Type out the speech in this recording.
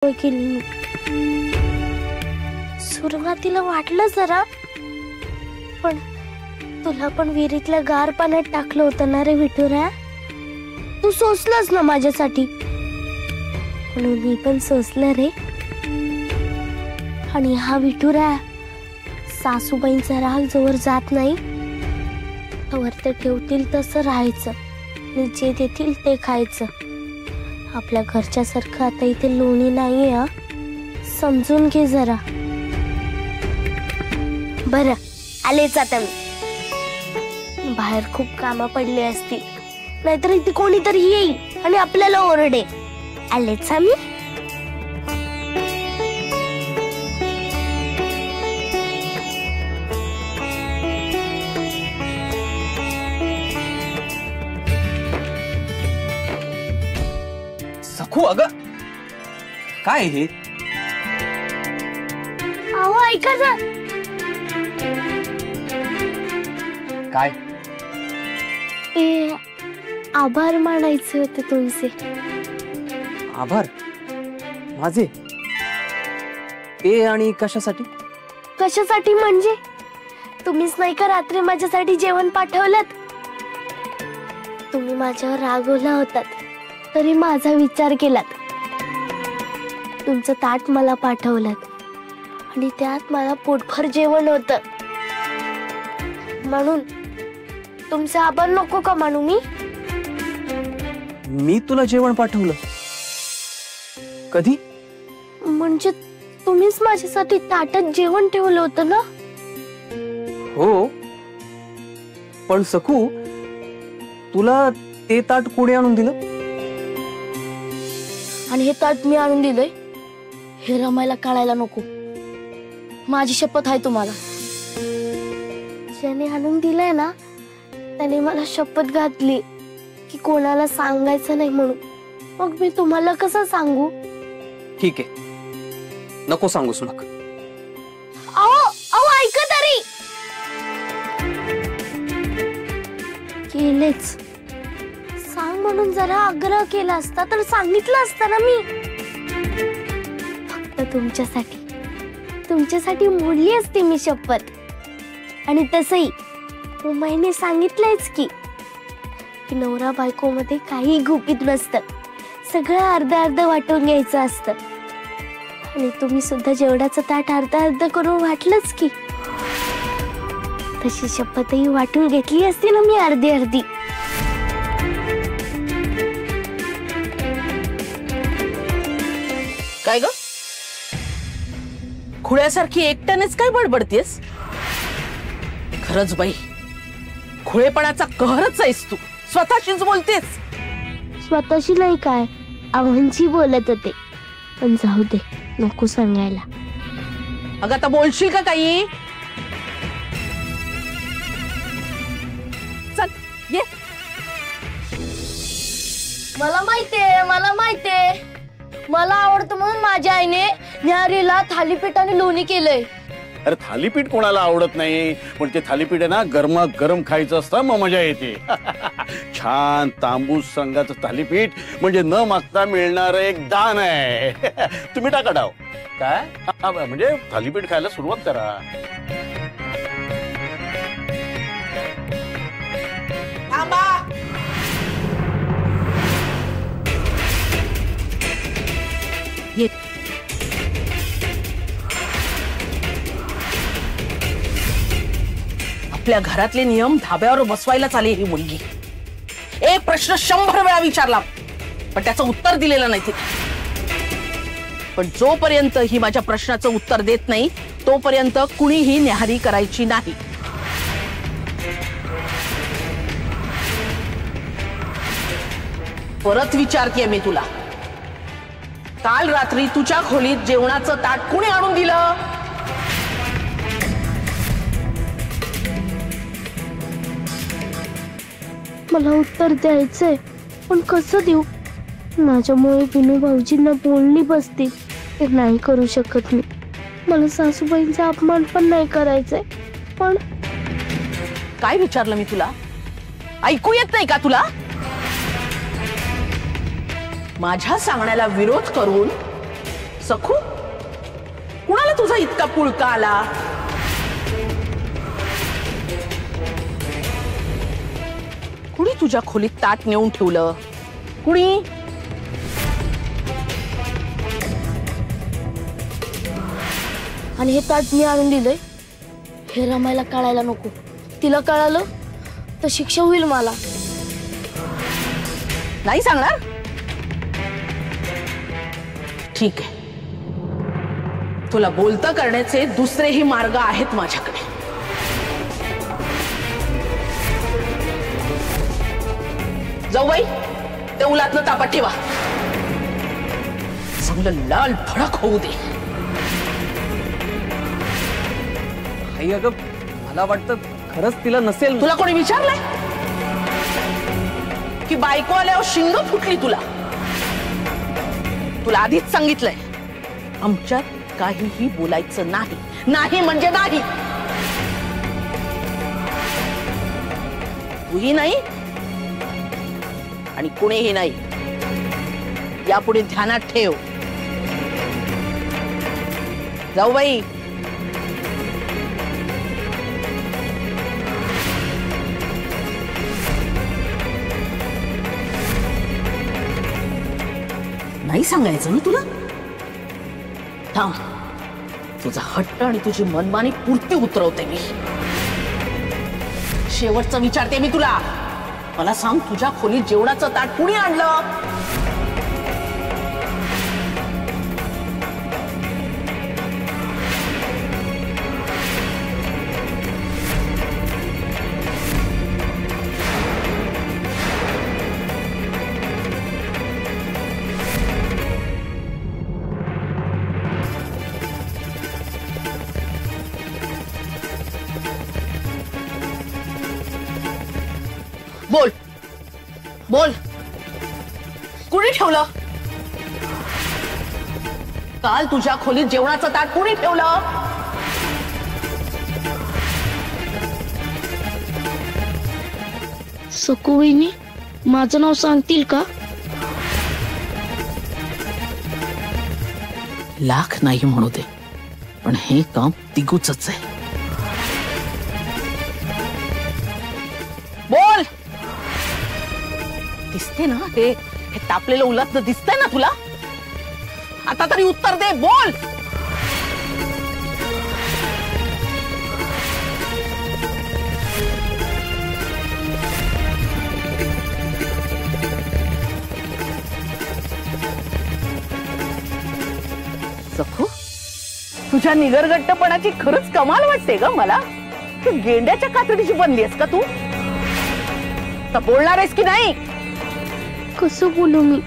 केली मी। सुरुवातीला वाटलं जरा, पण तुला पण विहिरीतल्या गार पाण्यात टाकलं होतं ना रे विठुरा। तू सोसलंस ना माझ्यासाठी, म्हणून मी पण सोसलं रे। आणि हा विठुरा सासूबाईंचा राग जोवर जात नाही तोवर ते ठेवतील तसं राहायचं आणि जे देतील ते खायचं। आपल्या घरच्या सारखं आता इथे लोणी नाहीये हा, समजून घे जरा। बरं आलेच आता मी। बाहेर खूप कामं पडली असतील, नाहीतर इथे कोणीतरी येईल आणि आपल्याला ओरडे। आलेच आम्ही। सखू अगं काय हे? अहो ऐका ना। काय? ते आभार मानायचे होते तुमचे। आभार माझे? ते आणि कशासाठी? कशासाठी म्हणजे तुम्हीच नाही का रात्री माझ्यासाठी जेवण पाठवलं? तुम्ही माझ्यावर रागवला होतात तरी माझा विचार केलात। तुमचं ताट मला पाठवलं आणि त्यात मला पोटभर जेवण होतं, म्हणून तुमचे आभार नको का मानू मी? मी तुला जेवण पाठवलं कधी? म्हणजे तुम्हीच माझ्यासाठी ताटात जेवण ठेवलं होतं ना? हो, पण सखू तुला ते ताट कोणी आणून दिलं? आणि हे ताट मी आणून दिलंय हे रमायला कळायला नको। माझी शपथ आहे तुम्हाला। ज्याने आणून दिलंय ना त्याने मला शपथ घातली की कोणाला सांगायचं नाही म्हणून। मग मी तुम्हाला कसं सांगू? ठीक आहे, नको सांगूस मग। अहो अहो ऐका तरी। केलेच सांग म्हणून जरा आग्रह केला असता तर सांगितलं असतं ना मी। फक्त तुमच्यासाठी मोडली असती मी शपथ। आणि तसंही उमाईने सांगितलंयच की नवरा बायको मध्ये काही गुपित नसतं, सगळं अर्ध अर्ध वाटून घ्यायचं असतं। आणि तुम्ही सुद्धा जेवढाचं ताट अर्ध अर्ध करून वाटलंच की, तशी शपथही वाटून घेतली असती ना मी अर्धी अर्धी। काय ग खुळ्यासारखी एकट्यानेच काय बडबडतेस? खरंच बाई खुळेपणाचा कहरच आहेस तू, स्वतःशीच बोलतेस। स्वतःशी नाही काय आव्हानची बोलत होते, पण जाऊ दे नको सांगायला। अगं आता बोलशील का काही? चल ये। मला माहितीये मला आवडतं म्हणून माझ्या आईने न्याहारीला थालीपीठ आणि लोणी केलंय। अरे थालीपीठ कोणाला आवडत नाही, पण ते थालीपीठ आहे ना गरमा गरम खायचं असतं, मग मजा येते। छान तांबूस रंगाचं थालीपीठ म्हणजे न मागता मिळणार एक दान आहे। तुम्ही टाका डाव काय? म्हणजे थालीपीठ खायला सुरुवात करा। थांबा। ये आपल्या घरातले नियम धाब्यावर बसवायलाच आली ही मुलगी। एक प्रश्न 100 वेळा विचारला पण त्याचं उत्तर दिलेलं नाही तिने। पण जोपर्यंत ही माझ्या प्रश्नाचं उत्तर देत नाही तोपर्यंत कुणीही न्याहारी करायची नाही। परत विचारतेय मी तुला, काल रात्री तुझ्या खोलीत जेवणाचं ताट कुणी आणून दिलं? मला उत्तर द्यायचंय पण कसं देऊ? माझ्यामुळे विनू भाऊजींना बोलणी बसतील, ते नाही करू शकत मी। मला सासूबाईंचा अपमान पण नाही करायचंय। पण काय विचारलं मी तुला? ऐकू येत नाही का तुला? माझ्या सांगण्याला विरोध करून सखू, कुणाला तुझा इतका पुळका आला? कुणी तुझ्या खोलीत ताट नेऊन ठेवलं? कुणी? आणि हे ताट मी आणून दिलंय हे रमायला कळायला नको. तिला कळालं तर शिक्षा होईल मला. नाही सांगणार? ठीक आहे, तुला बोलतं करण्याचे दुसरेही मार्ग आहेत माझ्याकडे. जाऊ बाई, ते उलातनं तापात ठेवा. चांगलं लाल भडक होऊ दे. आई अगं, मला वाटतं खरंच तिला नसेल. तुला कोणी विचारलंय की बायको आल्यावर शिंग फुटली? तुला आधीच सांगितलंय आमच्यात काहीही बोलायचं नाही. नाही म्हणजे नाही. तूही नाही आणि कुणीही नाही. यापुढे ध्यानात ठेव. जाऊ बाई. नाही सांगायचं ना तुला? थांब, तुझा हट्ट आणि तुझी मनमानी पूर्ती उतरवते मी. शेवटचं विचारते मी तुला. मला सांग, तुझ्या खोलीत जेवणाचं ताट कुणी आणलं? बोल बोल, कुणी ठेवलं? काल तुझ्या खोलीत जेवणाचं ताट कुणी ठेवलं? सकू वहिनी, माझं नाव सांगतील का? लाख नाही म्हणू दे, पण हे काम तिगूच आहे. बोल. दिसते ना हे तापलेलं उलटणं दिसतंय ना तुला? आता तरी उत्तर दे. बोल. सखू, तुझ्या निगरगट्टपणाची खरंच कमाल वाटते ग मला. तू गेंड्याच्या कातडीची बनली आहेस का तू? तर बोलणार आहेस की नाही? कसं बोलू मी?